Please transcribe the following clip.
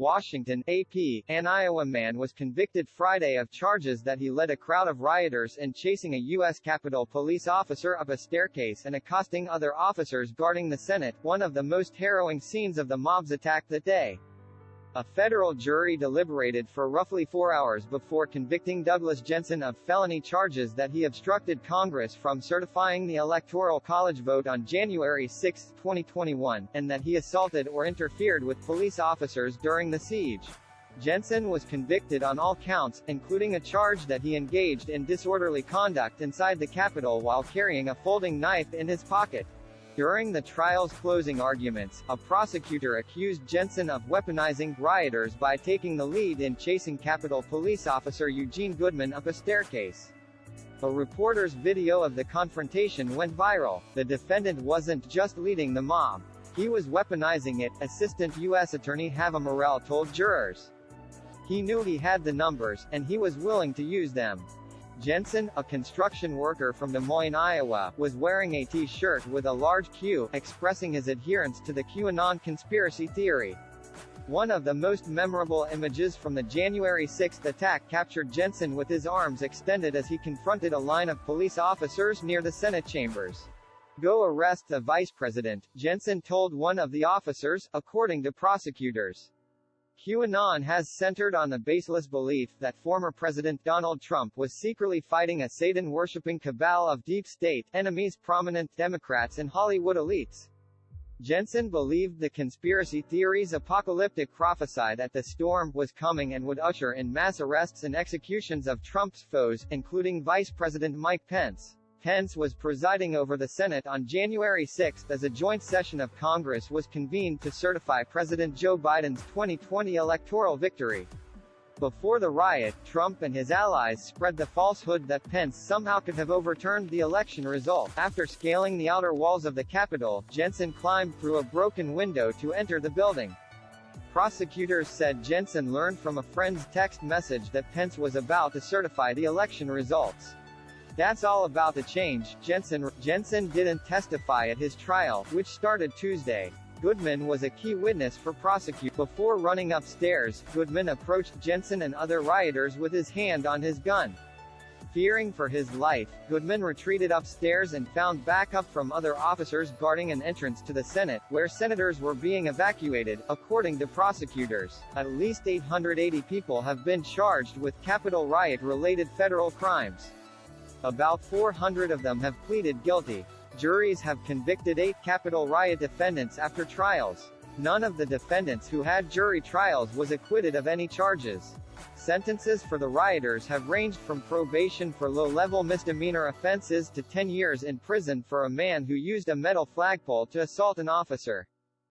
Washington, AP. An Iowa man was convicted Friday of charges that he led a crowd of rioters in chasing a U.S. Capitol Police officer up a staircase and accosting other officers guarding the Senate, one of the most harrowing scenes of the mob's attack that day. A federal jury deliberated for roughly 4 hours before convicting Douglas Jensen of felony charges that he obstructed Congress from certifying the Electoral College vote on January 6, 2021, and that he assaulted or interfered with police officers during the siege. Jensen was convicted on all counts, including a charge that he engaged in disorderly conduct inside the Capitol while carrying a folding knife in his pocket. During the trial's closing arguments, a prosecutor accused Jensen of weaponizing rioters by taking the lead in chasing Capitol Police officer Eugene Goodman up a staircase. A reporter's video of the confrontation went viral. The defendant wasn't just leading the mob. He was weaponizing it, Assistant U.S. Attorney Hava Morell told jurors. He knew he had the numbers, and he was willing to use them. Jensen, a construction worker from Des Moines, Iowa, was wearing a T-shirt with a large Q, expressing his adherence to the QAnon conspiracy theory. One of the most memorable images from the January 6 attack captured Jensen with his arms extended as he confronted a line of police officers near the Senate chambers. "Go arrest the vice president," Jensen told one of the officers, according to prosecutors. QAnon has centered on the baseless belief that former President Donald Trump was secretly fighting a Satan-worshipping cabal of deep state enemies, prominent Democrats and Hollywood elites. Jensen believed the conspiracy theory's apocalyptic prophesy that the storm was coming and would usher in mass arrests and executions of Trump's foes, including Vice President Mike Pence. Pence was presiding over the Senate on January 6 as a joint session of Congress was convened to certify President Joe Biden's 2020 electoral victory. Before the riot, Trump and his allies spread the falsehood that Pence somehow could have overturned the election result. After scaling the outer walls of the Capitol, Jensen climbed through a broken window to enter the building. Prosecutors said Jensen learned from a friend's text message that Pence was about to certify the election results. "That's all about to change," Jensen didn't testify at his trial, which started Tuesday. Goodman was a key witness for prosecutors. Before running upstairs, Goodman approached Jensen and other rioters with his hand on his gun. Fearing for his life, Goodman retreated upstairs and found backup from other officers guarding an entrance to the Senate, where senators were being evacuated, according to prosecutors. At least 880 people have been charged with Capitol riot-related federal crimes. About 400 of them have pleaded guilty. Juries have convicted 8 Capitol riot defendants after trials. None of the defendants who had jury trials was acquitted of any charges. Sentences for the rioters have ranged from probation for low-level misdemeanor offenses to 10 years in prison for a man who used a metal flagpole to assault an officer.